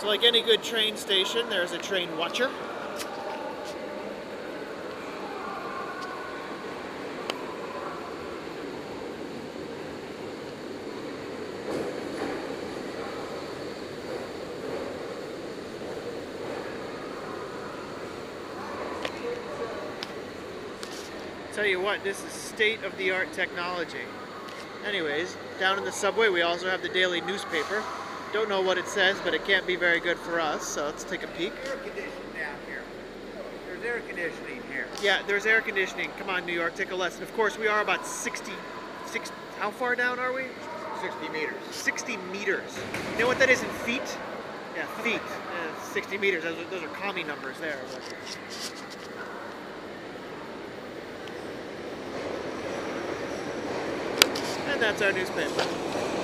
So like any good train station, there's a train watcher. Tell you what, this is state-of-the-art technology. Anyways, down in the subway we also have the daily newspaper. Don't know what it says, but it can't be very good for us, so let's take a peek. Air conditioning down here. There's air conditioning here. Yeah, there's air conditioning. Come on, New York, take a lesson. Of course, we are about 60, how far down are we? 60 meters. 60 meters. You know what that is in feet? Yeah, feet. 60 meters, those are commie numbers there. But. And that's our newspaper.